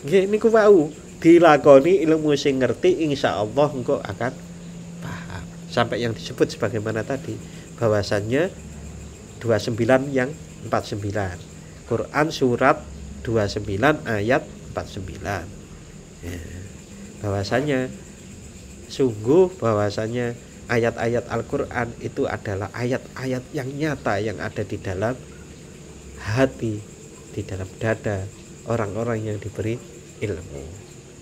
Nggih niku wau dilakoni ilmu sing ngerti insyaallah engko akan paham. Sampai yang disebut sebagaimana tadi bahwasannya 29 yang 49. Quran surat 29 ayat 49. Ya. Bahwasanya sungguh bahwasanya ayat-ayat Al-Qur'an itu adalah ayat-ayat yang nyata yang ada di dalam hati, di dalam dada orang-orang yang diberi ilmu.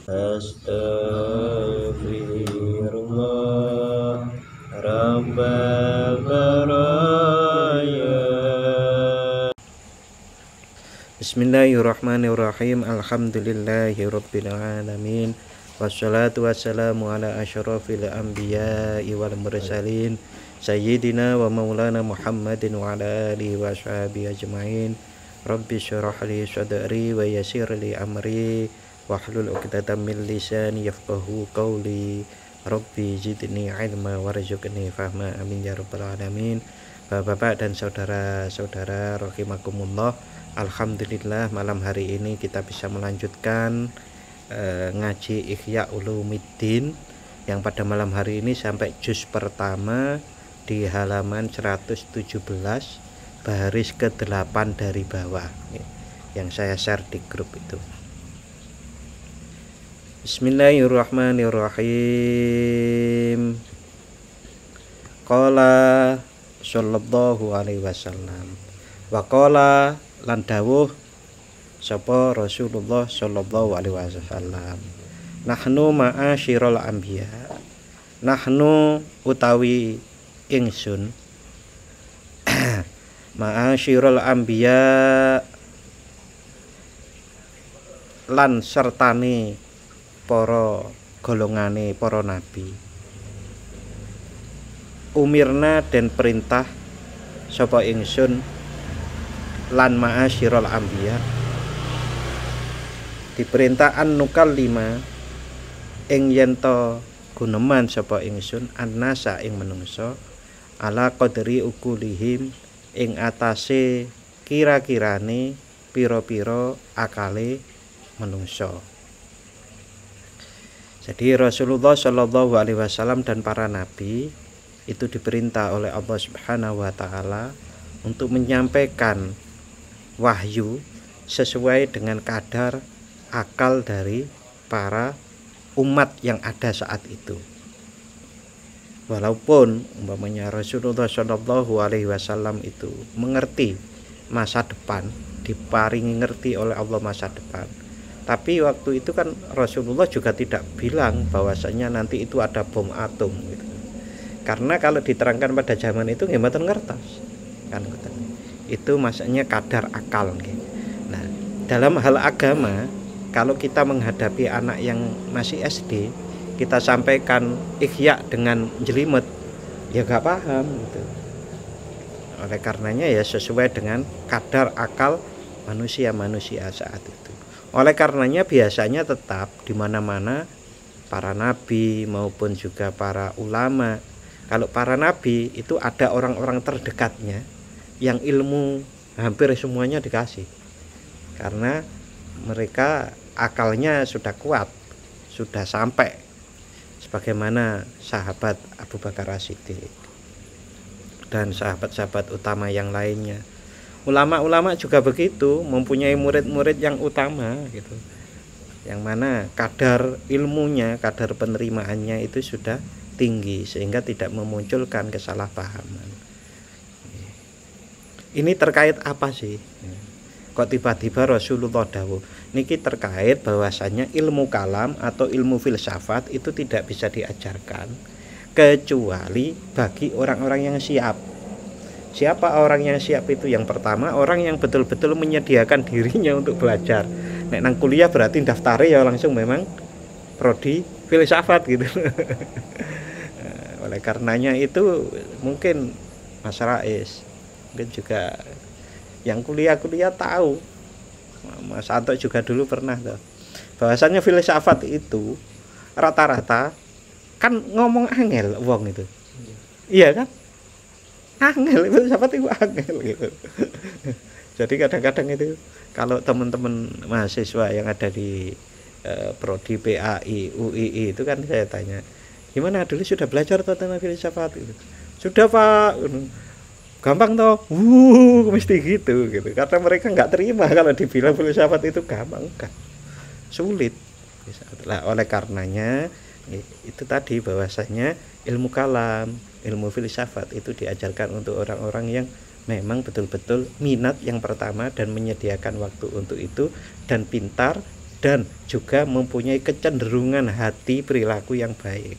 Astaghfirullah Rabbal baraya. Bismillahirrahmanirrahim. Alhamdulillahirabbil alamin. Wassalatu wassalamu ala asyrafil anbiya'i wal mursalin sayyidina wa maulana Muhammadin wa ala alihi wa sahbihi ajmain. Rabbi syrah li sadri wa yassir li amri wahlul 'uqdatam min lisani yafqahu qawli. Rabbi zidni ilma warzuqni fahma. Amin ya rabbal alamin. Bapak-bapak dan saudara-saudara rahimakumullah, alhamdulillah malam hari ini kita bisa melanjutkan ngaji Ihya Ulumuddin yang pada malam hari ini sampai juz pertama di halaman 117 baris ke-8 dari bawah yang saya share di grup itu. Bismillahirrahmanirrahim. Qala sallallahu alaihi wasallam wa qala lan dawuh sapa Rasulullah sallallahu alaihi wasallam, nahnu ma'asyiral anbiya, nahnu utawi ingsun ma'asyiral anbiya lan sertane para golongane para nabi, umirna dan perintah sapa ingsun lan ma'asyiral anbiya diperintah an nukal 5 ing yento guneman sapa ingsun annasa ing menungso ala qadri ukulihim ing atase kira-kirane pira-pira akale menungso. Jadi Rasulullah Shallallahu alaihi wasallam dan para nabi itu diperintah oleh Allah Subhanahu wa taala untuk menyampaikan wahyu sesuai dengan kadar akal dari para umat yang ada saat itu. Walaupun umpamanya Rasulullah Shallallahu alaihi wasallam itu mengerti masa depan, diparingi ngerti oleh Allah masa depan, tapi waktu itu kan Rasulullah juga tidak bilang bahwasanya nanti itu ada bom atom gitu. Karena kalau diterangkan pada zaman itu nggih mboten ngertos kan, itu maksudnya kadar akal nggih. Nah, dalam hal agama kalau kita menghadapi anak yang masih SD, kita sampaikan ihya dengan jelimet, ya gak paham gitu. Oleh karenanya ya sesuai dengan kadar akal manusia saat itu. Oleh karenanya biasanya tetap di mana-mana para nabi maupun juga para ulama, kalau para nabi itu ada orang-orang terdekatnya yang ilmu hampir semuanya dikasih. Karena mereka akalnya sudah kuat, sudah sampai sebagaimana sahabat Abu Bakar As-Siddiq dan sahabat-sahabat utama yang lainnya. Ulama-ulama juga begitu, mempunyai murid-murid yang utama gitu, yang mana kadar ilmunya, kadar penerimaannya itu sudah tinggi sehingga tidak memunculkan kesalahpahaman. Ini terkait apa sih? Kok tiba-tiba Rasulullah dawuh niki terkait bahwasanya ilmu kalam atau ilmu filsafat itu tidak bisa diajarkan kecuali bagi orang-orang yang siap. Siapa orang yang siap itu? Yang pertama orang yang betul-betul menyediakan dirinya untuk belajar. Nek nang kuliah berarti daftar ya langsung memang prodi filsafat gitu. Oleh karenanya itu mungkin Mas Rais, mungkin juga yang kuliah-kuliah tahu, Mas Anto juga dulu pernah tuh, bahwasannya filsafat itu rata-rata kan ngomong angel wong itu, iya kan, angel filsafat itu angel gitu. Jadi kadang-kadang itu kalau teman-teman mahasiswa yang ada di prodi PAI UII itu kan saya tanya, gimana dulu sudah belajar tentang filsafat itu? Sudah Pak, gampang toh, mesti gitu karena mereka nggak terima kalau dibilang filsafat itu gampang, kan sulit. Nah, oleh karenanya itu tadi bahwasanya ilmu kalam, ilmu filsafat itu diajarkan untuk orang-orang yang memang betul-betul minat yang pertama dan menyediakan waktu untuk itu dan pintar dan juga mempunyai kecenderungan hati perilaku yang baik.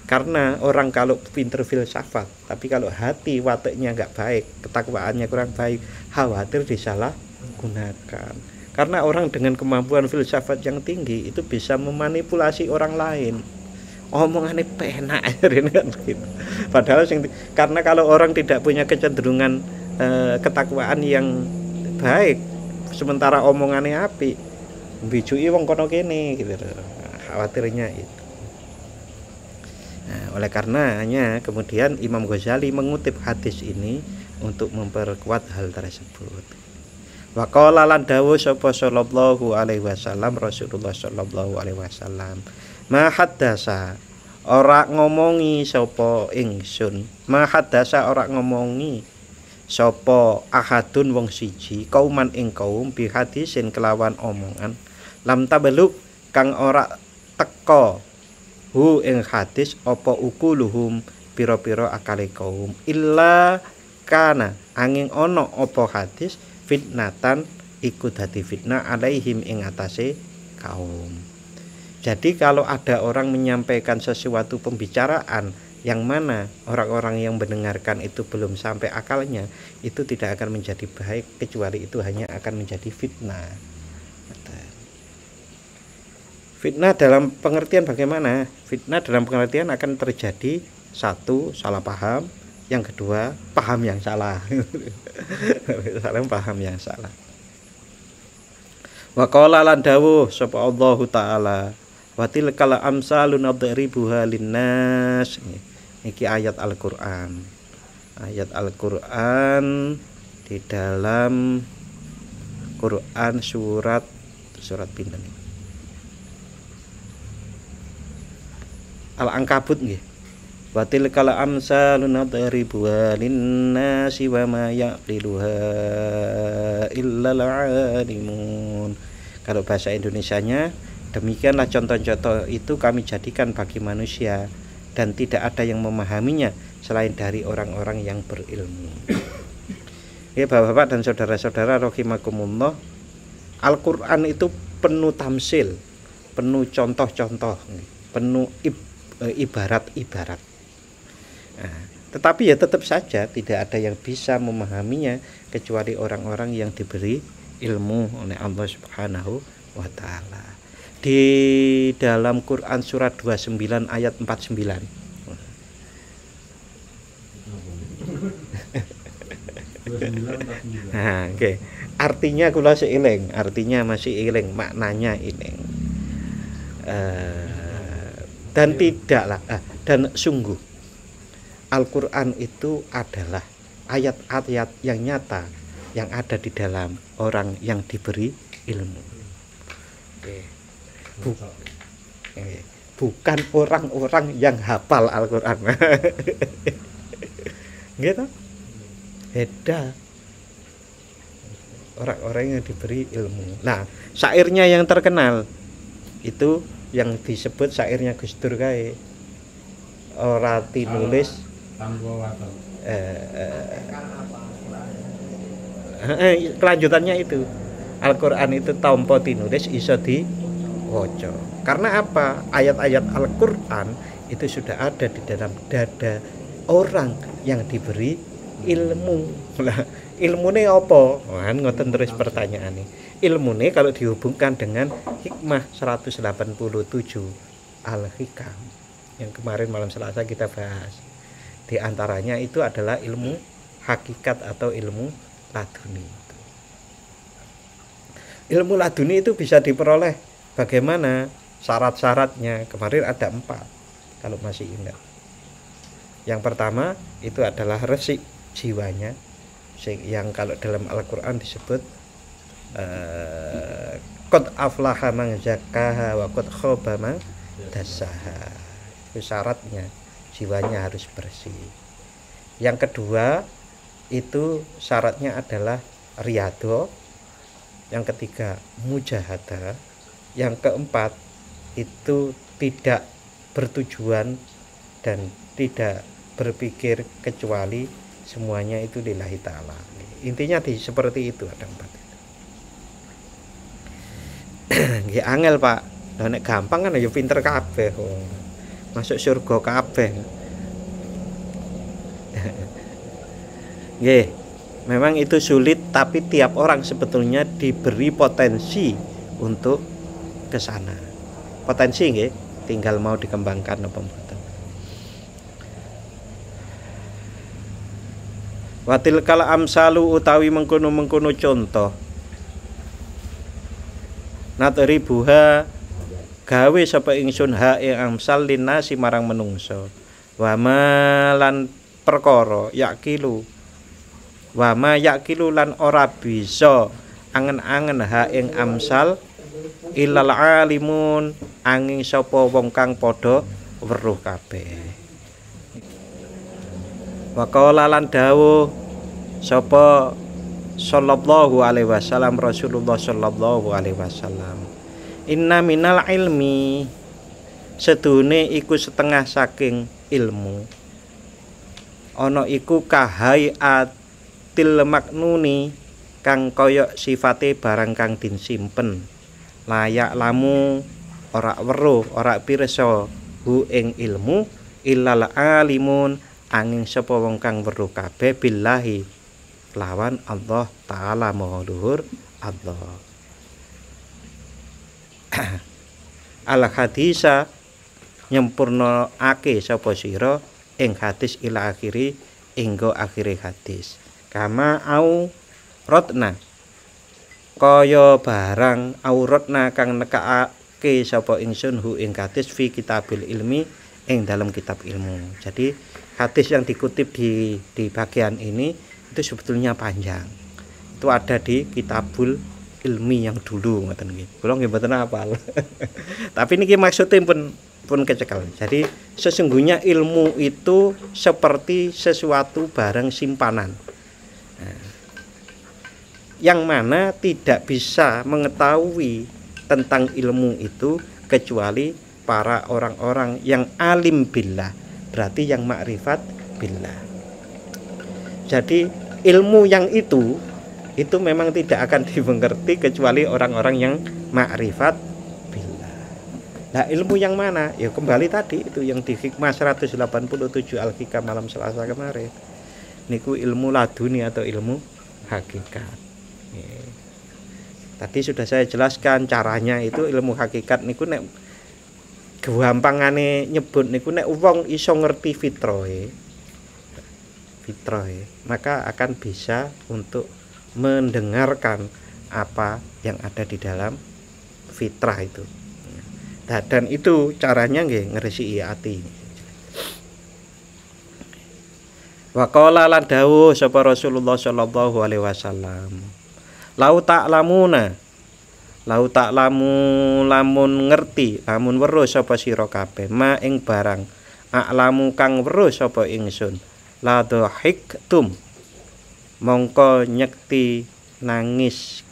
Karena orang kalau pinter filsafat tapi kalau hati wataknya nggak baik, ketakwaannya kurang baik, khawatir disalahgunakan. Karena orang dengan kemampuan filsafat yang tinggi itu bisa memanipulasi orang lain. Omongannya penak kan gitu. Padahal karena kalau orang tidak punya kecenderungan ketakwaan yang baik, sementara omongannya api, bijui wong kono kene gitu. Khawatirnya itu. Nah, oleh karenanya kemudian Imam Ghazali mengutip hadis ini untuk memperkuat hal tersebut. Wa qala lan dawuh sapa sallallahu alaihi wasallam, Rasulullah sallallahu alaihi wasallam, ma haddasa ora ngomongi sapa ingsun, ma haddasa ora ngomongi sapa ahadun wong siji kauman ing kaum bi hadisin kelawan omongan lam tabeluk kang ora teka hu ing hadis apa ukuluhum pira-pira akale kaum illa kana angin ono apa hadis fitnatan iku dadi fitnah alaihim ing atase kaum. Jadi kalau ada orang menyampaikan sesuatu pembicaraan yang mana orang-orang yang mendengarkan itu belum sampai akalnya, itu tidak akan menjadi baik kecuali itu hanya akan menjadi fitnah. Fitnah dalam pengertian bagaimana? Fitnah dalam pengertian akan terjadi satu, salah paham, yang kedua paham yang salah. Salah paham yang salah. Wa qala lan dawuh sapa Allah taala wa tilkal amsalun nadribuha linnas. Iki ayat Al-Qur'an. Ayat Al-Qur'an di dalam Quran surat pinten iki? Al-Ankabut nggih. Wa tilkal amsalun nadribuha linnasi wa ma yaqiluha illal alimun. Kalau bahasa Indonesianya, demikianlah contoh-contoh itu kami jadikan bagi manusia dan tidak ada yang memahaminya selain dari orang-orang yang berilmu. Ya Bapak-bapak dan saudara-saudara rahimakumullah, Al-Qur'an itu penuh tamsil, penuh contoh-contoh, penuh ibarat-ibarat. Nah, tetapi ya tetap saja tidak ada yang bisa memahaminya kecuali orang-orang yang diberi ilmu oleh Allah Subhanahu wa taala. Di dalam Quran surat 29 ayat 49. Nah, okay. Artinya kula seiling, artinya masih iling, maknanya iling. Dan tidaklah dan sungguh Al-Qur'an itu adalah ayat-ayat yang nyata yang ada di dalam orang yang diberi ilmu. Bukan orang-orang yang hafal Al-Qur'an. Gitu. Beda. Orang-orang yang diberi ilmu. Nah, syairnya yang terkenal itu yang disebut syairnya Gus Dur kae. Ora tinulis kelanjutannya itu Al-Qur'an itu tanpa tinulis iso diwaca. Karena apa? Ayat-ayat Al-Qur'an itu sudah ada di dalam dada orang yang diberi ilmu. Lah, ilmune apa? Kan ngoten terus pertanyaane. Ilmune kalau dihubungkan dengan hikmah 187 Al-Hikam yang kemarin malam Selasa kita bahas. Di antaranya itu adalah ilmu hakikat atau ilmu laduni. Ilmu laduni itu bisa diperoleh bagaimana? Syarat-syaratnya kemarin ada 4 kalau masih ingat. Yang pertama itu adalah resik jiwanya, yang kalau dalam Al-Qur'an disebut qad aflaha man zakkaha wa qad khaba man dassaha. Itu syaratnya, jiwanya harus bersih. Yang kedua itu syaratnya adalah riyadhah. Yang ketiga mujahadah. Yang keempat itu tidak bertujuan dan tidak berpikir kecuali semuanya itu lillahi ta'ala. Intinya seperti itu, ada empat itu. Nggih angel Pak. Lah nek gampang kan ya pinter kabeh. Masuk surga kabeh. Nggih. Memang itu sulit, tapi tiap orang sebetulnya diberi potensi untuk ke sana. Potensi nggih, tinggal mau dikembangkan apa mboten. Watil kala amsalu utawi mengkono-mengkono contoh. Natri buha gawe sapa ingsun ha ing amsal linasi marang menungso. Wa malan perkara yakilu. Wa ma yakilu lan ora bisa angen-angen ha ing amsal ilal alimun angin sapa wong kang padha weruh kabeh. Wa qala lan dawuh sapa sallallahu alaihi wasallam Rasulullah sallallahu alaihi wasallam, inna minal ilmi sedune iku setengah saking ilmu ana iku kahaiatil maknuni kang kaya sifate barang kang disimpen layak lamu ora weruh ora pirsa hu ing ilmu illal alimun angin sapa wong kang weruh kabeh billahi lawan Allah taala maha luhur Allah. Al hadisa nyempurnaake sapa sira ing hadis ila akhiri enggo akhire hadis kama au rotna kaya barang auratna kang nekake sapa ingsun hu ing hadis fi kitabil ilmi ing dalam kitab ilmu. Jadi hadis yang dikutip di bagian ini itu sebetulnya panjang. Itu ada di kitabul ilmi yang dulu ngoten nggih. Kula nggih mboten hafal. Tapi niki maksudnya pun kecekel. Jadi sesungguhnya ilmu itu seperti sesuatu barang simpanan. Nah, yang mana tidak bisa mengetahui tentang ilmu itu kecuali para orang-orang yang alim billah, berarti yang makrifat billah. Jadi ilmu yang itu memang tidak akan dimengerti kecuali orang-orang yang makrifat billah. Nah, ilmu yang mana? Ya kembali tadi itu yang di hikmah 187 Al-Hikam malam Selasa kemarin. Niku ilmu laduni atau ilmu hakikat. Tadi sudah saya jelaskan caranya. Itu ilmu hakikat niku nek gampangane nyebut niku nek wong iso ngerti fitrahe, maka akan bisa untuk mendengarkan apa yang ada di dalam fitrah itu. Nah, dan itu caranya nggih ngresiki ati. Wa qala lan dawuh sapa Rasulullah sallallahu alaihi wasallam, lau ta'lamuna lamun ngerti lamun weruh sapa sira kabeh ma ing barang a'lamu kang weruh sapa ingsun la dhahiktum mongko nyekti nangis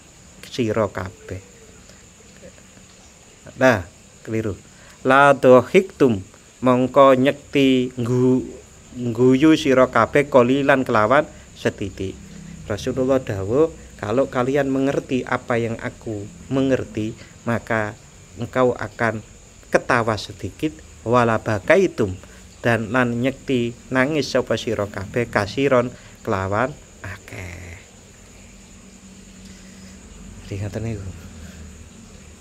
sira kabeh. Nah, keliru. La dhahiktum mongko nyekti ngguyu sira kabeh kolilan kelawan setitik. Rasulullah dawuh, kalau kalian mengerti apa yang aku mengerti, maka engkau akan ketawa sedikit wala bakaitum dan lan nyekti nangis sapa sira kabeh kasiron kelawan akeh. Ringatan niku.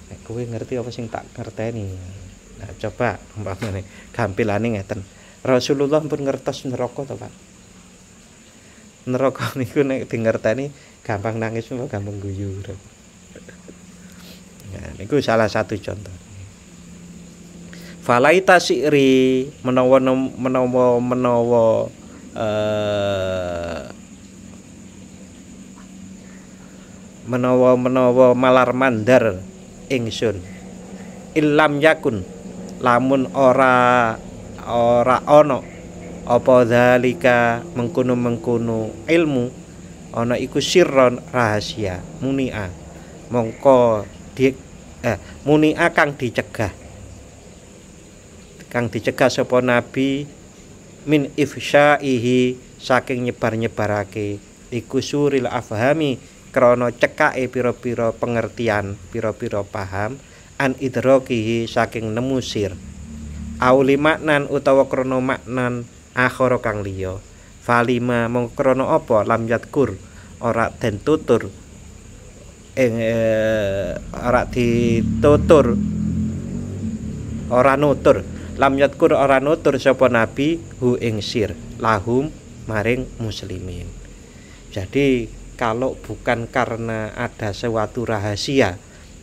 Nek kowe ngerti apa sing tak ngerteni. Nah, coba umpamane gampilane ngeten. Rasulullah pun ngertos neraka to, Pak. Neraka niku nek dingerteni gampang nangis apa gampang guyu. Nah, niku salah satu contoh. Falaita si'ri menawa malar mandar ingsun illam yakun lamun ora ana apa zalika mengkono-mengkono ilmu ana iku sirron rahasia munia mongko munia kang dicegah sapa nabi min ifsyaihi saking nyebar-nyebarake iku suril afhami krana cekake pira-pira pengertian pira-pira paham an idrokihi saking nemu sir auli maknan utawa krana maknan akhara kang liya falima mongko krana apa lam yadkur ora den tutur ora ditutur ora nutur lam yadkur ora nutur sapa nabi hu ing sir lahum maring muslimin. Jadi kalau bukan karena ada suatu rahasia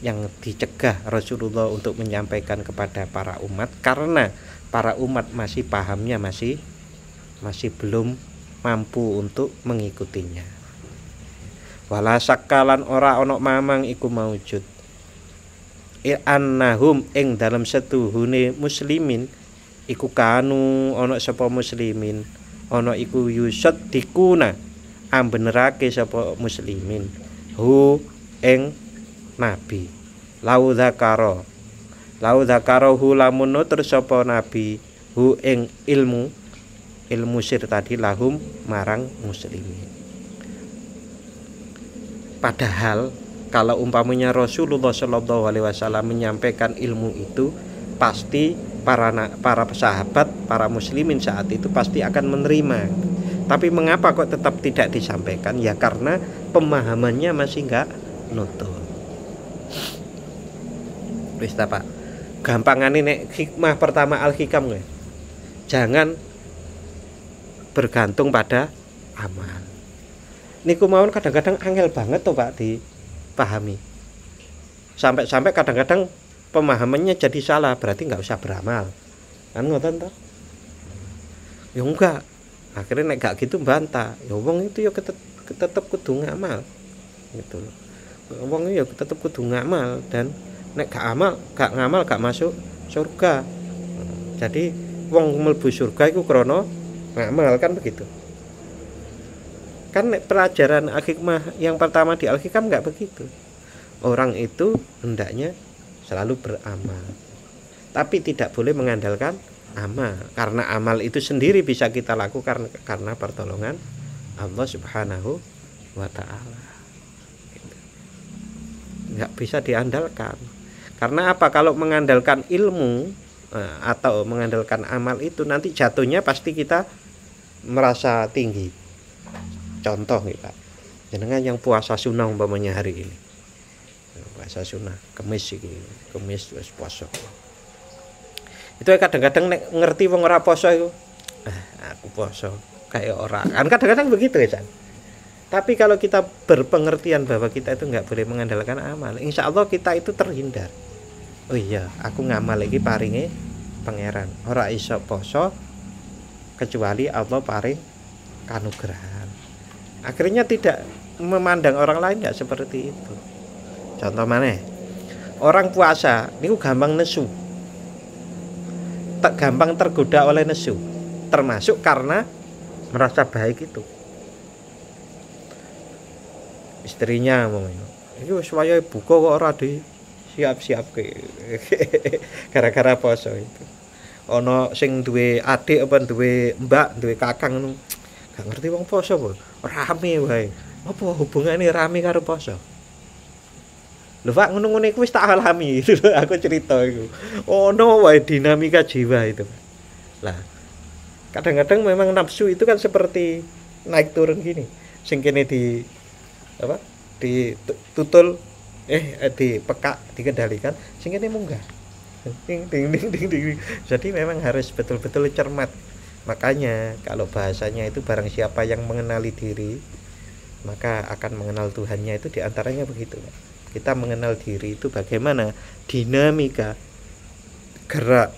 yang dicegah Rasulullah untuk menyampaikan kepada para umat karena para umat masih pahamnya masih belum mampu untuk mengikutinya. Wala sakalan ora ana mamang iku maujud annahum ing dalam setuhune muslimin iku kanu ana sapa muslimin ana iku yusaddikuna ambenerake sapa muslimin hu ing nabi lau dzakara hu lamun nutur sapa nabi hu ing ilmu sir tadi lahum marang muslimin. Padahal kalau umpamanya Rasulullah Shallallahu Alaihi Wasallam menyampaikan ilmu itu pasti para sahabat, para muslimin saat itu pasti akan menerima. Tapi mengapa kok tetap tidak disampaikan? Ya karena pemahamannya masih enggak nutur. Wis ta Pak. Gampangane nek hikmah pertama al-hikam nggih. Jangan bergantung pada amal. Niku mawon kadang-kadang angel banget tuh Pak dipahami. Sampai kadang-kadang pemahamannya jadi salah, berarti nggak usah beramal. Kan ngoten toh? Ya enggak. Akhirnya nek gak gitu bantah. Ya wong itu ya tetep kudu ngamal. Gitu loh. Wong ya tetep kudu ngamal dan nek gak ngamal gak masuk surga. Jadi wong mlebu surga iku krana ngamal kan begitu. Kan pelajaran al-hikmah yang pertama di al-hikam enggak begitu. Orang itu hendaknya selalu beramal. Tapi tidak boleh mengandalkan amal, karena amal itu sendiri bisa kita lakukan karena pertolongan Allah Subhanahu wa taala. Enggak bisa diandalkan. Karena apa? Kalau mengandalkan ilmu atau mengandalkan amal itu nanti jatuhnya pasti kita merasa tinggi. Contoh nih Pak, jenengan yang puasa sunnah umpamanya hari ini, puasa sunnah, kemis wis poso. Itu kadang-kadang nek ngerti wong ora poso iku, aku poso kayak orang. Kan kadang-kadang begitu ya, San. Tapi kalau kita berpengertian bahwa kita itu enggak boleh mengandalkan amal, insya Allah kita itu terhindar. Oh iya, aku ngamal lagi paringe pangeran. Ora iso poso kecuali Allah paring kanugrahan. Akhirnya tidak memandang orang lain enggak seperti itu. Contoh mana? Orang puasa niku gampang nesu. Gampang tergoda oleh nesu. Termasuk karena merasa baik itu. Istrinya ngomong, "Iki wis wayahe buka kok ora di siap-siapke." Gara-gara poso itu. Ana sing duwe adik apa duwe mbak, duwe kakang ngono. Gak ngerti wong poso apa. Rame wae. Apa hubungane rame karo poso? Lho Pak, ngono-ngono iku wis tak alami. Aku cerita iku. Ono wae dinamika jiwa itu. Lah, kadang-kadang memang nafsu itu kan seperti naik turun gini. Sing kene di apa? Ditutul dipekak, dikendalikan, sing kene munggah. Ding ding ding ding ding. Jadi memang harus betul-betul cermat. Makanya kalau bahasanya itu barang siapa yang mengenali diri maka akan mengenal Tuhannya, itu diantaranya begitu. Kita mengenal diri itu bagaimana dinamika gerak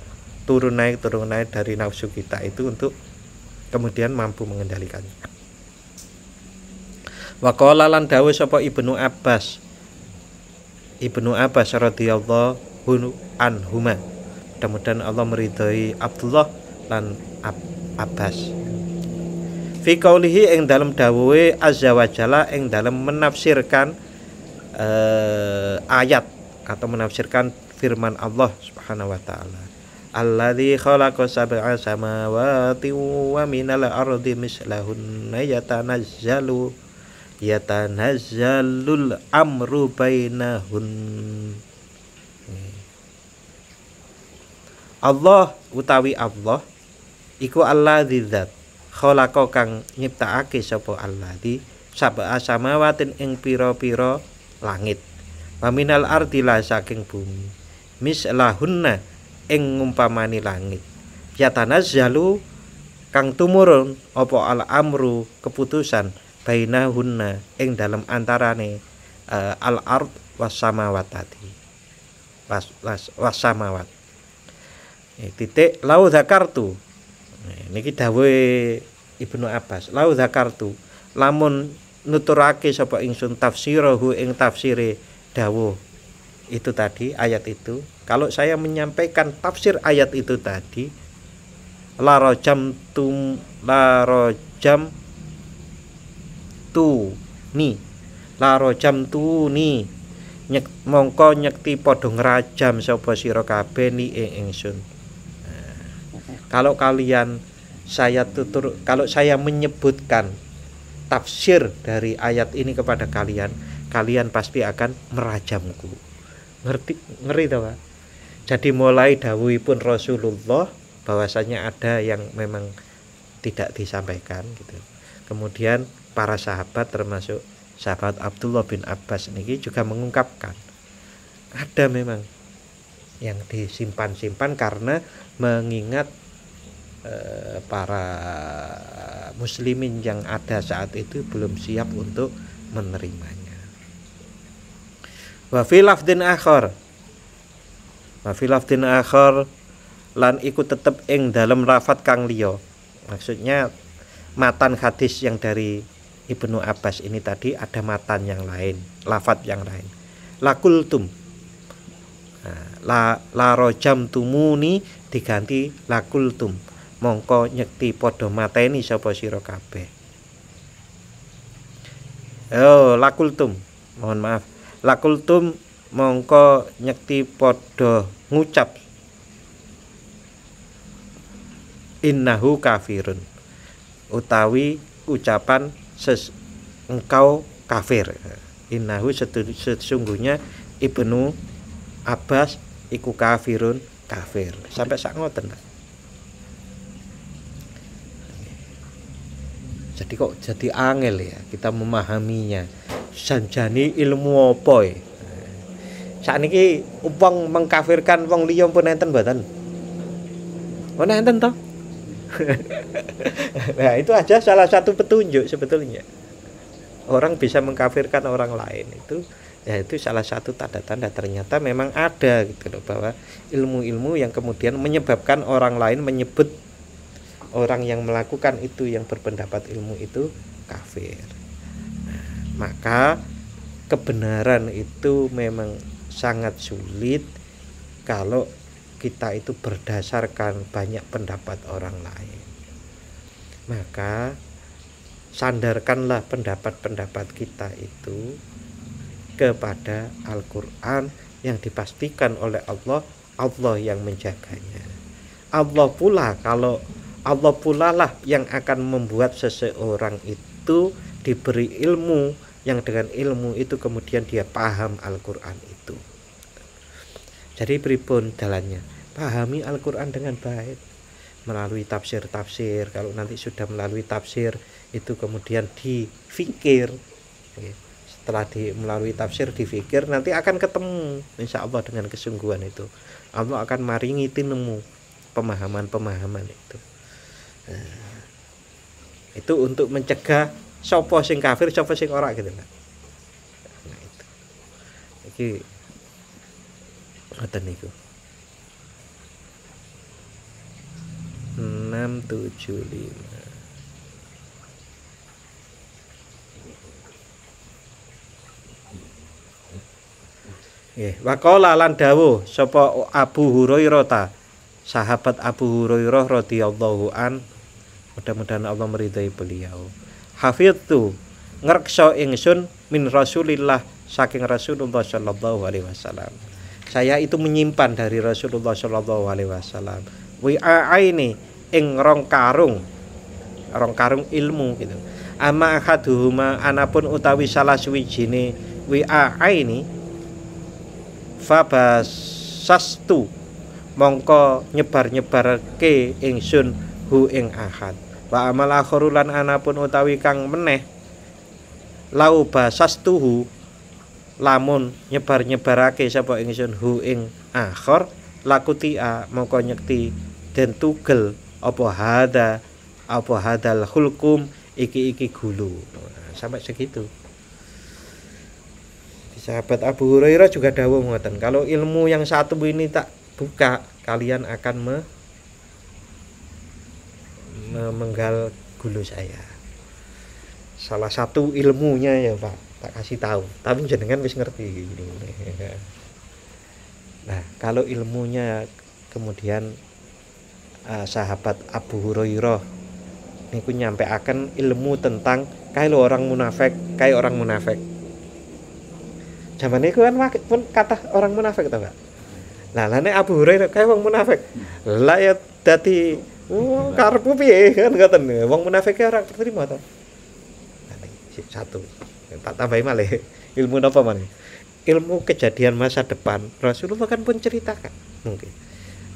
turun naik dari nafsu kita itu untuk kemudian mampu mengendalikannya. Wa qala lan dawuh sapa Ibnu Abbas Ibnu Abbas radhiyallahu anhuma. Mudah-mudahan Allah meridhoi Abdullah lan Abbas. Fi qaulihi ing dalam dawuhe azza wa jalla ing dalam menafsirkan ayat atau menafsirkan firman Allah Subhanahu wa taala. Alladzi khalaqa sab'a samawati wa minal ardi mislahunna yatanazzalul amru bainahun. Allah utawi Allah iku alladzi zat khalaqa kang nyiptakake sapa alladzi sab'a samawatin ing pira-pira langit. Waminal ardi la saking bumi. Mislahunna ing ngumpamani langit. Yatanazzalu kang tumurun apa al amru keputusan bainahunna ing dalam antarane al ard was samawat tadi. Was samawat. Titik lau zakartu. Niki dawuhe Ibnu Abbas. Lau zakartu lamun nuturake sapa ingsun tafsirahu ing tafsire dawuh itu tadi ayat itu, kalau saya menyampaikan tafsir ayat itu tadi larojam tu ni mongko nyekti padha ngrajam sapa sira kabeh ni ing ingsun. Kalau saya menyebutkan tafsir dari ayat ini kepada kalian pasti akan merajamku. Ngeri toh, Pak? Jadi mulai dawuhipun Rasulullah bahwasanya ada yang memang tidak disampaikan gitu. Kemudian para sahabat termasuk sahabat Abdullah bin Abbas ini juga mengungkapkan ada memang yang disimpan-simpan karena mengingat para muslimin yang ada saat itu belum siap untuk menerimanya. Wa fi lafdin akhar lan iku tetep ing dalam lafat kang liya. Maksudnya matan hadis yang dari Ibnu Abbas ini tadi ada matan yang lain, lafat yang lain. Lakultum. La rojam tumuni diganti lakultum. Mongko nyekti padha mateni sapa sira kabeh. Lakultum. Mohon maaf. Lakultum mongko nyekti padha ngucap innahu kafirun. Utawi ucapan engkau kafir. Innahu sesungguhnya Ibnu Abbas iku kafirun kafir. Sampai sak ngoten. Jadi kok jadi angel ya kita memahaminya. Sanjani ilmu apa ya? Sakniki wong mengkafirkan wong liya pun enten mboten? Oh enten toh? Nah, itu aja salah satu petunjuk sebetulnya. Orang bisa mengkafirkan orang lain itu ya itu salah satu tanda-tanda ternyata memang ada gitu loh, bahwa ilmu-ilmu yang kemudian menyebabkan orang lain menyebut orang yang melakukan itu yang berpendapat ilmu itu kafir. Maka kebenaran itu memang sangat sulit kalau kita itu berdasarkan banyak pendapat orang lain. Maka sandarkanlah pendapat-pendapat kita itu kepada Al-Quran yang dipastikan oleh Allah yang menjaganya. Allah pula lah yang akan membuat seseorang itu diberi ilmu, yang dengan ilmu itu kemudian dia paham Al-Quran itu. Jadi pripun dalannya? Pahami Al-Quran dengan baik melalui tafsir-tafsir. Kalau nanti sudah melalui tafsir itu kemudian difikir. Setelah melalui tafsir difikir, nanti akan ketemu insya Allah dengan kesungguhan itu. Allah akan maringi tinemu pemahaman-pemahaman itu. Itu untuk mencegah sapa sing kafir, sapa sing ora gitu lah. Nah itu. Iki ngoten niku. 675. Nggih, waqala lan dawuh sapa Abu Hurairah ta, sahabat Abu Hurairah radhiyallahu an, mudah-mudahan Allah meridai beliau. Hafidtu ngreksa ingsun min Rasulillah saking Rasulullah sallallahu alaihi wasallam. Saya itu menyimpan dari Rasulullah sallallahu alaihi wasallam. Wi'aini ing rong karung ilmu gitu. Ama ahaduhuma anapun utawi salah suwijine wi'aini fabasastu mongko nyebar-nyebarke ingsun hu ing ahad. Wa amal akharulan anapun utawi kang meneh lau basastuhu lamun nyebar-nyebarake sapa ingsun hu ing akhir lakutia mongko nyekti den tugel apa hadal hulkum iki gulu. Sampai segitu. Sahabat Abu Hurairah juga dawuh ngoten, kalau ilmu yang satu ini tak buka, kalian akan memenggal gulu saya. Salah satu ilmunya ya Pak, tak kasih tahu. Tapi jenengan wis ngerti. Nah, kalau ilmunya kemudian sahabat Abu Hurairah niku nyampe akan ilmu tentang kayak orang munafik, Zaman itu kan pun kata orang munafik tau gak? Lah nek Abu Hurairah kayak wong munafik. Lah ya dadi karepmu piye kan ngoten. Wong munafik ora terima to. Satu. Tak tambahi malih. Ilmu napa maneh? Ilmu kejadian masa depan. Rasulullah kan pun ceritakan mungkin.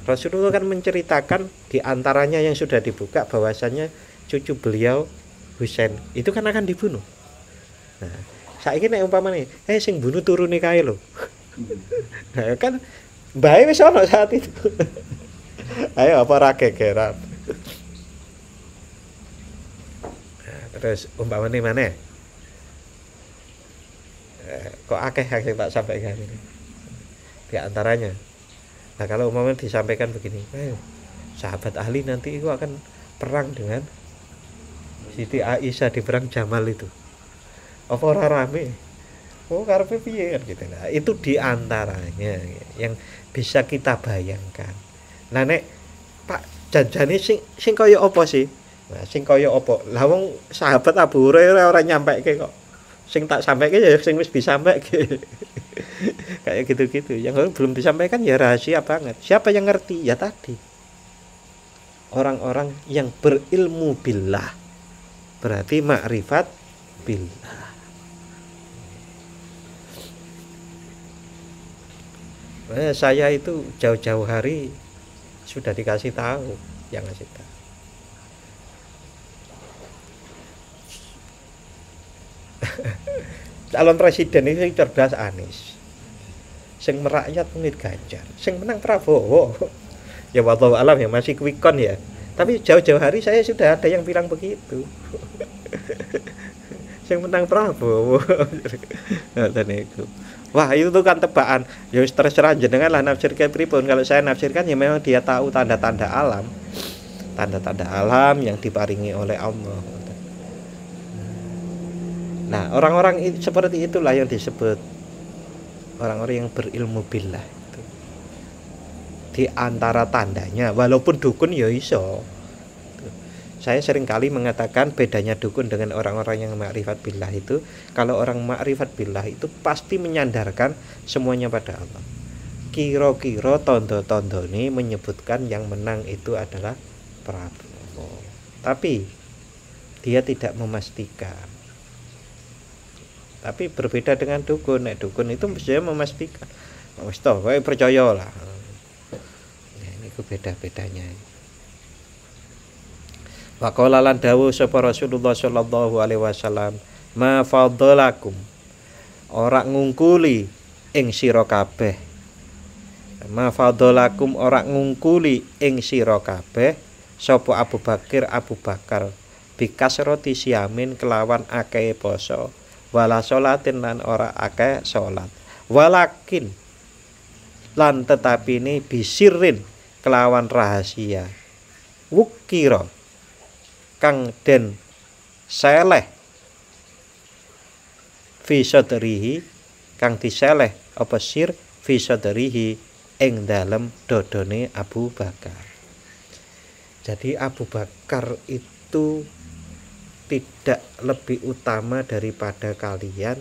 Rasulullah kan menceritakan di antaranya yang sudah dibuka bahwasannya cucu beliau Husain itu kan akan dibunuh. Nah, saiki nek umpamane sing bunuh turune kae lho. Nah, kan bae wis ana saat itu. Ayo apa ra gegeran. Nah, terus umpamane maneh. Kok akeh sing tak sampaikan ini. Di antaranya. Nah, kalau umpamane disampaikan begini, sahabat ahli nanti itu akan perang dengan Siti Aisyah di perang Jamal itu. Apa ora rame? Oh karepe piye kan gitu. Nah, itu diantaranya yang bisa kita bayangkan. Nah nek Pak janjane sing kaya apa sih? Nah, sing kaya apa? Lah wong sahabat Abu Hurairah ora nyampaike kok. Sing tak sampaike ya sing wis disampaike. Kayak gitu-gitu. Yang belum disampaikan ya rahasia banget. Siapa yang ngerti? Ya tadi. Orang-orang yang berilmu billah. Berarti makrifat billah. Saya itu jauh-jauh hari sudah dikasih tahu yang ngasih tahu. Calon presiden itu cerdas Anies. Sing merakyat menit Ganjar, sing menang Prabowo. Ya wallahu alam ya masih quick count ya. Tapi jauh-jauh hari saya sudah ada yang bilang begitu. Sing menang Prabowo. Wah, itu tuh kan tebakan. Ya terserah jenengan lah nafsirkan pripun. Kalau saya nafsirkan ya memang dia tahu tanda-tanda alam. Tanda-tanda alam yang diparingi oleh Allah. Nah, orang-orang seperti itulah yang disebut orang-orang yang berilmu billah itu. Di antara tandanya, walaupun dukun ya iso. Saya seringkali mengatakan bedanya dukun dengan orang-orang yang makrifat billah itu, kalau orang makrifat billah itu pasti menyandarkan semuanya pada Allah. Kira-kira tondo-tondo ini menyebutkan yang menang itu adalah Prabowo. Tapi dia tidak memastikan. Tapi berbeda dengan dukun. Nek dukun itu mestinya memastikan. Wis to, kowe percayalah. Nah, ini beda-bedanya. Wa qala lan dawuh sapa Rasulullah sallallahu alaihi wasallam, "Ma fadalakum." Ora ngungkuli ing sira kabeh. Ma fadalakum ora ngungkuli ing sira kabeh sapa Abu Bakar bikasroti siamin kelawan akeh poso. Wala sholatin lan ora akeh salat. Walakin lan tetapi ini bisirin kelawan rahasia. Wukira kang den seleh fi sadrihi kang diseleh apa sir fi sadrihi ing dalem dodone Abu Bakar. Jadi Abu Bakar itu tidak lebih utama daripada kalian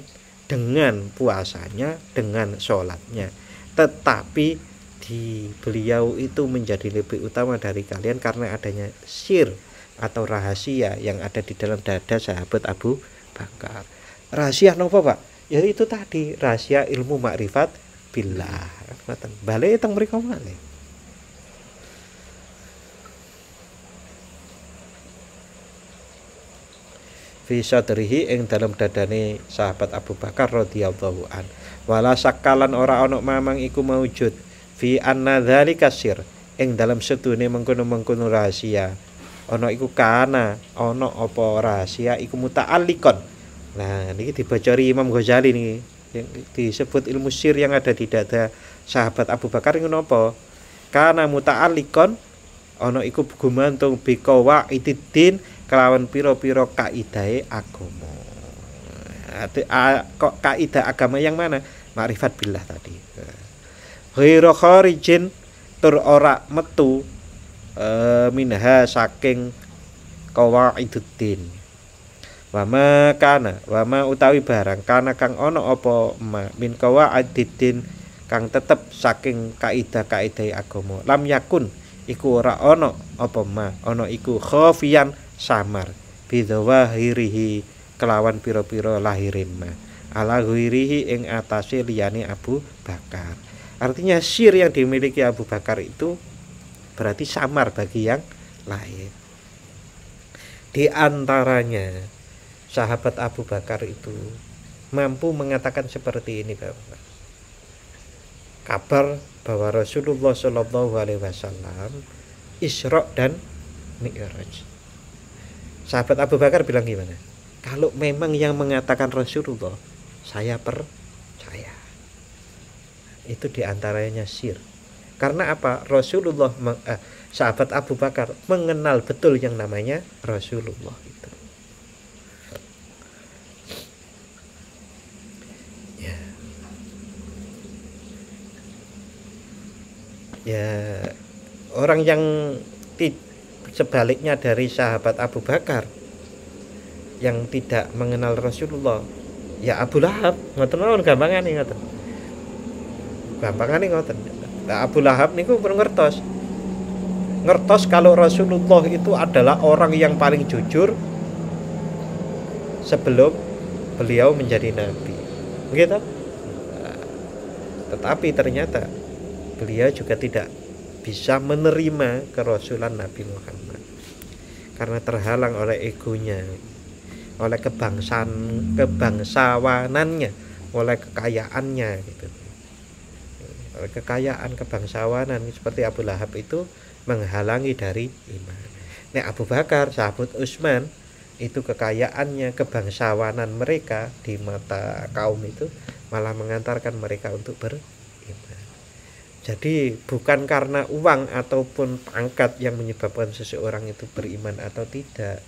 dengan puasanya, dengan sholatnya, tetapi beliau itu menjadi lebih utama dari kalian karena adanya sir atau rahasia yang ada di dalam dada sahabat Abu Bakar. Rahasia nopo Pak? Ya itu tadi, rahasia ilmu makrifat billah. Balik teng mriko malih. Fi sadrihi ing dalam dadane sahabat Abu Bakar radhiyallahu an. Wala sakalan ora ana mamang iku maujud fi anna dzalika sir ing dalam sedune mengkono-mengkono rahasia. Ana iku kana ana apa rahasia iku muta'alliqon. Nah, niki dibocori Imam Ghazali niki. Yang disebut ilmu sir yang ada di dada sahabat Abu Bakar niku napa? Kana muta'alliqon ana iku gumantung bi qawaidid kelawan piro-piro kaidahe agama. Kok kaidah agama yang mana? Makrifat billah tadi. Ghairu kharijin tur ora metu minha saking qawaiduddin. Wama kana wama utawi barang kana kang ono apa min qawaiduddin kang tetep saking kaidah-kaidah agama. Lam yakun iku ora ono apa ono iku khafiyan samar bidzawahirihi kelawan piro-piro lahirin ala ghairihi ing atase liyane Abu Bakar. Artinya sir yang dimiliki Abu Bakar itu berarti samar bagi yang lain. Di antaranya sahabat Abu Bakar itu mampu mengatakan seperti ini Bapak. Kabar bahwa Rasulullah Shallallahu Alaihi Wasallam Isra dan Mi'raj. Sahabat Abu Bakar bilang gimana? Kalau memang yang mengatakan Rasulullah, saya percaya. Itu diantaranya sir. Karena apa? Rasulullah, sahabat Abu Bakar mengenal betul yang namanya Rasulullah itu. Ya, orang yang sebaliknya dari sahabat Abu Bakar yang tidak mengenal Rasulullah, ya Abu Lahab, ngoten mawon gampangane ngoten. Gampangane ngoten. Nah, Abu Lahab niku ngertos. Ngertos kalau Rasulullah itu adalah orang yang paling jujur sebelum beliau menjadi nabi. Begitu? Nah, tetapi ternyata beliau juga tidak bisa menerima kerasulan Nabi Muhammad karena terhalang oleh egonya, oleh kebangsawanannya, oleh kekayaannya gitu. Oleh kekayaan kebangsawanan seperti Abu Lahab itu menghalangi dari iman. Nah, Abu Bakar, sahabat Utsman itu kekayaannya, kebangsawanan mereka di mata kaum itu malah mengantarkan mereka untuk beriman. Jadi bukan karena uang ataupun pangkat yang menyebabkan seseorang itu beriman atau tidak,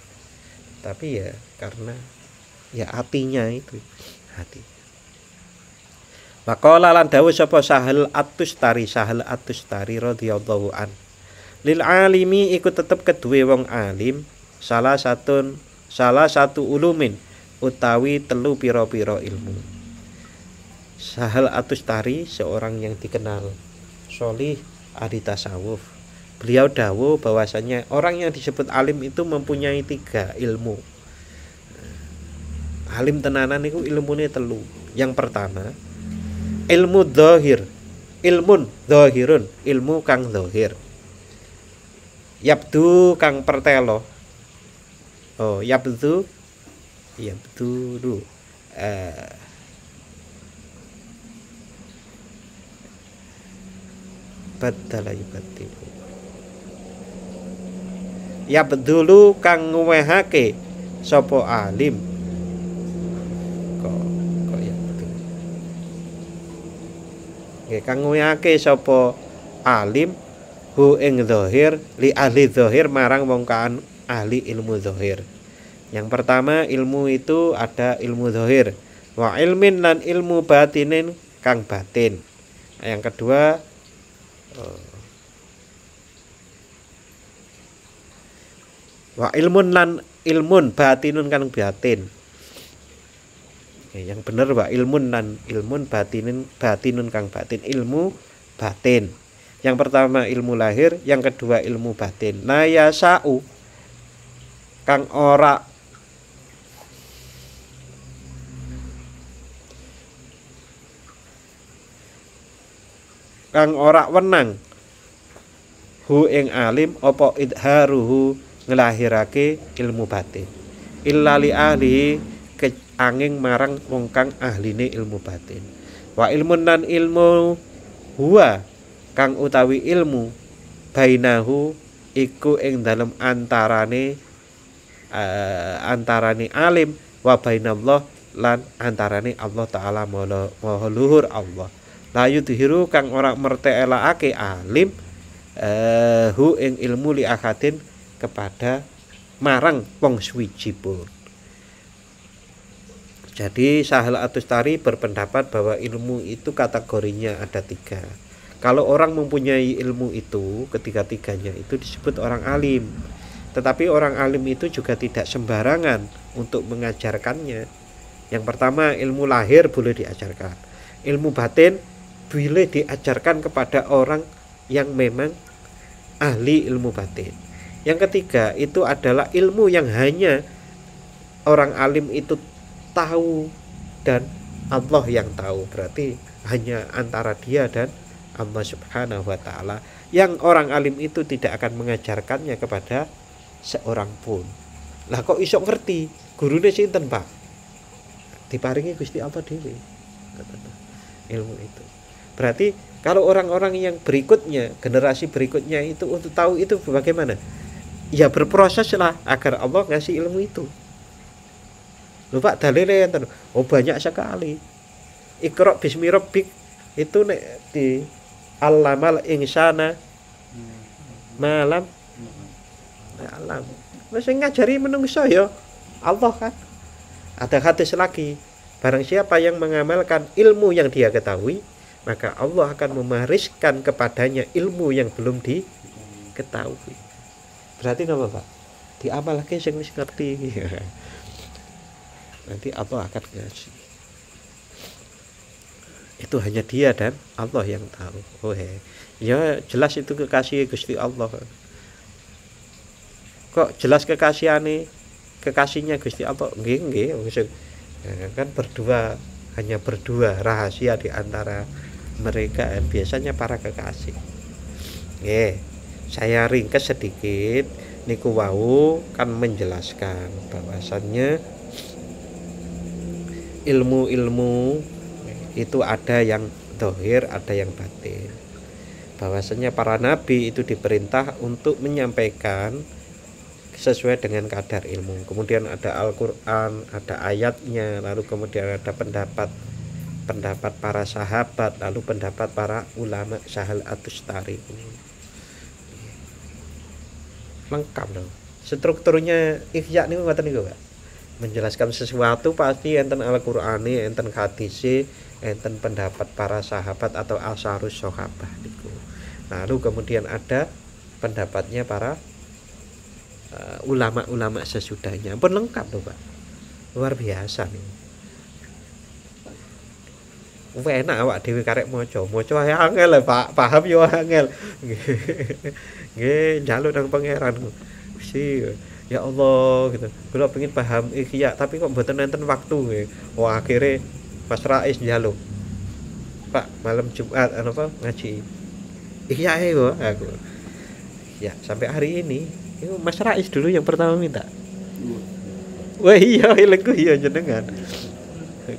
tapi ya karena ya hatinya itu, hati. Maqala lan dawuh sapa Sahal At-Tustari radhiyallahu an. Lil alimi iku tetep keduwe wong alim salah satu ulumin utawi telu pira-pira ilmu. Sahal At-Tustari seorang yang dikenal solih ahli tasawuf. Beliau dawuh bahwasanya orang yang disebut alim itu mempunyai 3 ilmu. Alim tenanan itu ilmune telu. Yang pertama, ilmu dzahir, ilmun dzahirun, ilmu kang dzahir. Yabdu kang pertelo. Oh, yabdu badala yubatilu. Ya bedulu kang nguwehake sapa alim. Kok ya betul. Nggih kang nguwehake sapa alim hu ing zahir li ahli zahir marang wong kan ahli ilmu zahir. Yang pertama ilmu itu ada ilmu zahir wa ilmin lan ilmu batinin kang batin. Yang kedua wa ilmun lan ilmun batinun kang batin. Yang bener wa ilmun lan ilmun batinun kang batin, ilmu batin. Yang pertama ilmu lahir, yang kedua ilmu batin. La yasau kang ora wenang hu ing alim apa idharuhu ngelahirake ilmu batin illa li ahli angin marang wong kang ahline ilmu batin. Wa ilmun lan ilmu huwa kang utawi ilmu bainahu iku ing dalem antarane alim wa bainallah lan antarane Allah taala maha luhur Allah. La yudhiru kang ora mertelakake alim hu ing ilmu li akadin kepada marang wong suwiji pun. Jadi Sahal At-Tustari berpendapat bahwa ilmu itu kategorinya ada 3. Kalau orang mempunyai ilmu itu, ketiga-tiganya itu disebut orang alim. Tetapi orang alim itu juga tidak sembarangan untuk mengajarkannya. Yang pertama, ilmu lahir boleh diajarkan. Ilmu batin boleh diajarkan kepada orang yang memang ahli ilmu batin. Yang ketiga, itu adalah ilmu yang hanya orang alim itu tahu dan Allah yang tahu, berarti hanya antara dia dan Allah Subhanahu wa taala. Yang orang alim itu tidak akan mengajarkannya kepada seorang pun. Lah kok iso ngerti? Gurune sinten, Pak? Diparingi Gusti Allah dhewe. Ilmu itu. Berarti kalau orang-orang yang berikutnya, generasi berikutnya itu untuk tahu itu bagaimana? Ya berproseslah agar Allah ngasih ilmu itu. Lho Pak, dalile enten. Oh banyak sekali. Iqra bismi rabbik itu nek di allamal insana malam alam. Wis ngajari menungso ya Allah kan. Ada hadis lagi, barang siapa yang mengamalkan ilmu yang dia ketahui, maka Allah akan mewariskan kepadanya ilmu yang belum diketahui. Berarti apa Pak? Diamalke sing wis ngerti. Nanti Allah akan ngasih. Itu hanya dia dan Allah yang tahu. Oh ya jelas itu kekasih Gusti Allah. Kok jelas kekasihnya Gusti Allah? Nggih. Kan berdua, hanya berdua, rahasia di antara mereka biasanya para kekasih. Saya ringkas sedikit. Niku wau kan menjelaskan bahwasannya ilmu-ilmu itu ada yang zahir, ada yang batin. Bahwasanya para nabi itu diperintah untuk menyampaikan sesuai dengan kadar ilmu. Kemudian ada Al-Qur'an, ada ayatnya, lalu kemudian ada pendapat para sahabat, lalu pendapat para ulama Sahal At-Tustari. Lengkap dong. Strukturnya Ihya niku ngoten niku, Pak. Menjelaskan sesuatu pasti enten Al-Qur'ani, enten hadis, enten pendapat para sahabat atau asharus sahabah niku. Lalu kemudian ada pendapatnya para ulama-ulama sesudahnya. Pun lengkap loh, Pak. Luar biasa nih. Enak awak dhewe karek maca angel lho, Pak. Paham yo angel. Nggih, njaluk nang pangeran. Mesti ya Allah gitu. Kula pengen paham Ihya tapi kok mboten enten waktu nggih. Wah, akhirnya Mas Rais njaluk. Pak, malam Jumat apa ngaji. Ihya kok aku. Ya, sampai hari ini itu Mas Rais dulu yang pertama minta. Wah iya, ilengku iya jenengan.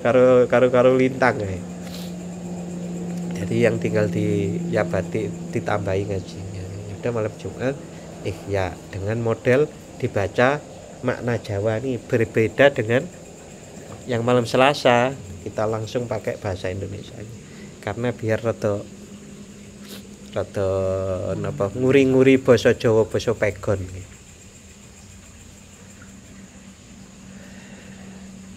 Karo lintang ya. Jadi yang tinggal di Yabati ditambahi ngajinya. Udah malam Jumat Ihya dengan model dibaca makna Jawa nih berbeda dengan yang malam Selasa kita langsung pakai bahasa Indonesia karena biar rada nguri-nguri basa Jawa basa pegon.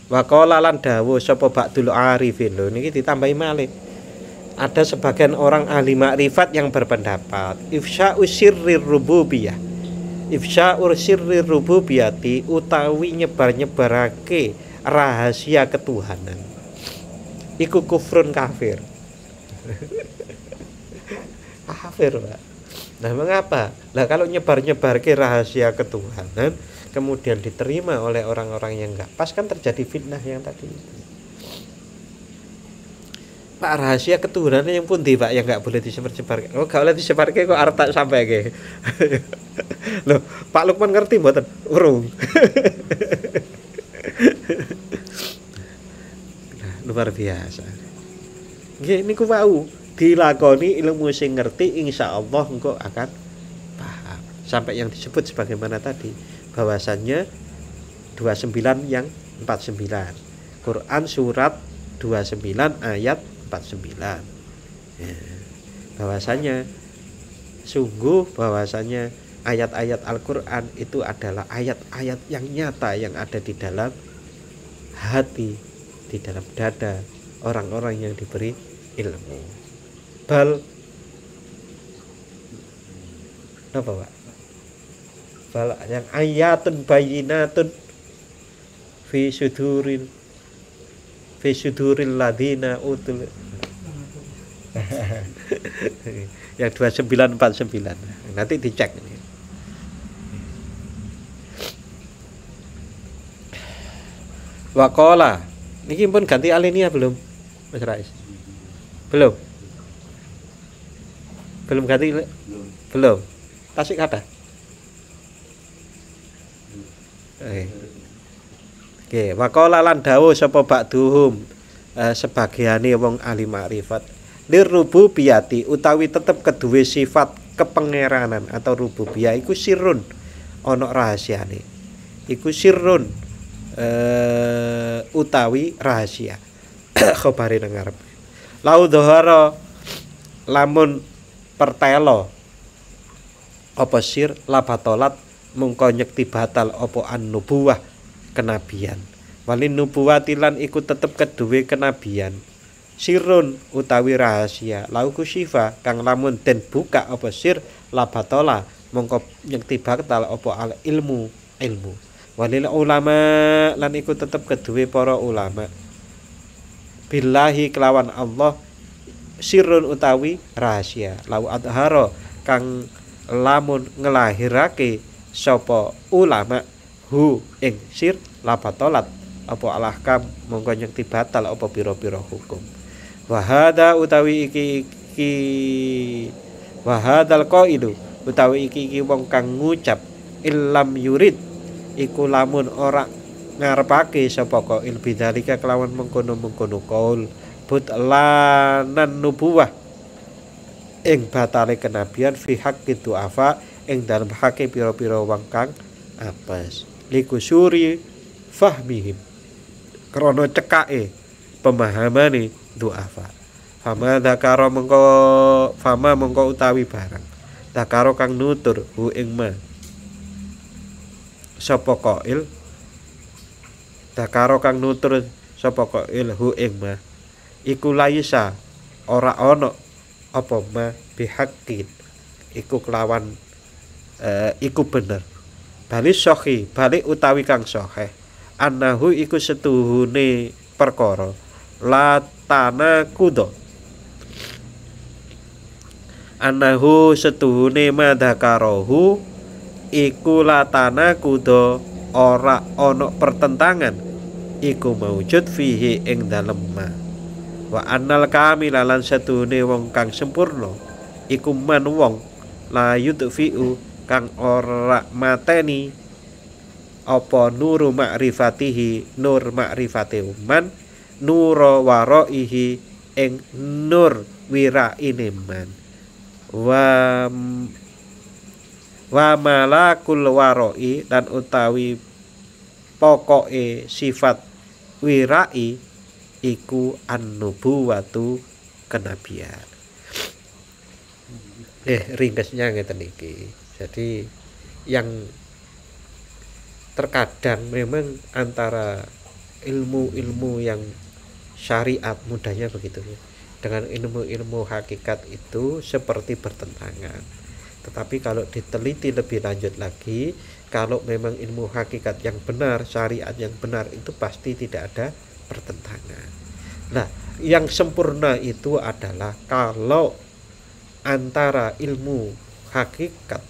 Wa qala lan dawuh sapa Ba'dul Arifin lho niki ditambahi malih. Ada sebagian orang ahli makrifat yang berpendapat ifsya'u sirrir rububiyah, ifsya'u sirrir rububiyati utawi nyebar-nyebarake rahasia ketuhanan iku kufrun kafir. Kafir, Pak. Nah, mengapa? Nah, kalau nyebar-nyebar ke rahasia ketuhanan kemudian diterima oleh orang-orang yang enggak pas, kan terjadi fitnah yang tadi itu. Pak, rahasia ketuhanan yang pundi, Pak, yang enggak boleh disebar-sebar? Oh, enggak boleh disebarke kok arep tak sampaike. Loh, Pak Lukman ngerti mboten? Urung. Nah, luar biasa. Nggih niku wau dilakoni ilmu sing ngerti, insyaallah engko akan paham. Sampai yang disebut sebagaimana tadi, bahwasannya 29 yang 49. Quran surat 29 ayat 49. Ya. Bahwasannya sungguh bahwasannya ayat-ayat Al-Qur'an itu adalah ayat-ayat yang nyata yang ada di dalam hati, di dalam dada orang-orang yang diberi ilmu. Bal apa, Pak? Bal yang ayatun bayinatun fi suduril ladina utul. Yang 2949. Nanti dicek ini. Waqala. Niki pun ganti alinea belum? Mas Rais. Belum. Belum ganti? Belum. Tasik kata. Oke, waqala lan dawuh sapa ba'duhum sebagiane wong ahli makrifat lirrububiyati utawi tetep keduwe sifat kepengeranan atau rububiyah iku sirrun ana rahasiane. Iku sirrun utawi rahasia. Khabare nang ngarep. Lau dhahara lamun pertelo apa sir labatolat mungko nyekti batal apa an-nubuwah kenabian. Walin nubuwatilan iku tetep keduwe kenabian. Sirun utawi rahasia lauku syifa kang lamun den buka apa sir labatola mongko nyekti batal apa al ilmu. Walil ulama lan iku tetep keduwe para ulama. Billahi kelawan Allah sirrun utawi rahasia lau adharo kang lamun ngelahirake sapa ulama hu ing sir labatolat apa alahkam mongko nyekti batal apa pira-pira hukum. Wahada utawi iki wahadal qailu utawi iki wong kang ngucap illam yurid iku lamun ora ngarepake sapa qail bidzalika kelawan mengkono-mengkono qaul butlanan nubuwah ing batale kenabian fi haqqi du'afa ing dalem hake pira-pira wong kang apes likusuri fahmihim krana cekake pemahamane du'afa fama dzakara mengko utawi barang dzakara kang nutur hu ing ma sapa qail dzakara kang nutur sapa qail hu ing ma iku laisa ora ana apa ma bihaqqin iku kelawan iku bener bali sahih balik utawi kang sahih annahu iku setuhune perkara latana kudo annahu setuhune madhakarohu iku latana kudo ora ana pertentangan iku maujud fihi ing dalem ma wa annal kamila lan setuhune wong kang sempurna iku man wong la yudfi'u kang ora mateni apa nuru ma'rifatihi nur ma'rifati man nuro waraihi ing nur wiraine man wa malakul warai dan utawi pokoke sifat wirai iku an-nubuwatu kenabian. Ringkesnya ngeten iki. Jadi yang terkadang memang antara ilmu-ilmu yang syariat mudahnya begitu ya. dengan ilmu-ilmu hakikat itu seperti bertentangan. Tetapi kalau diteliti lebih lanjut lagi, kalau memang ilmu hakikat yang benar, syariat yang benar, itu pasti tidak ada pertentangan. Nah, yang sempurna itu adalah kalau antara ilmu hakikat,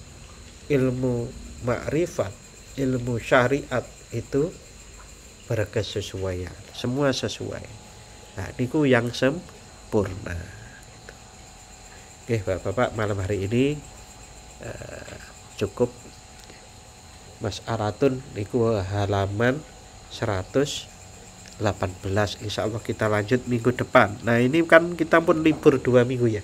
ilmu makrifat, ilmu syariat itu berkesesuaian, semua sesuai. Nah, niku yang sempurna. Oke, Bapak-bapak, malam hari ini cukup Mas Aratun niku halaman 118. Insya Allah kita lanjut minggu depan. Nah, ini kan kita pun libur 2 minggu ya.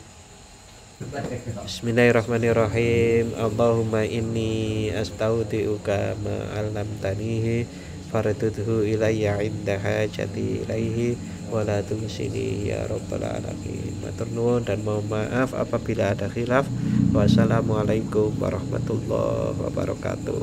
Bismillahirrahmanirrahim. Allahumma inni astaudiuka ma 'allamtanihi faradudhu ilayya 'inda hajati ilaihi wa la tunsini ya rabbal alamin. Matur nuwun dan mohon maaf apabila ada khilaf. Wassalamualaikum warahmatullahi wabarakatuh.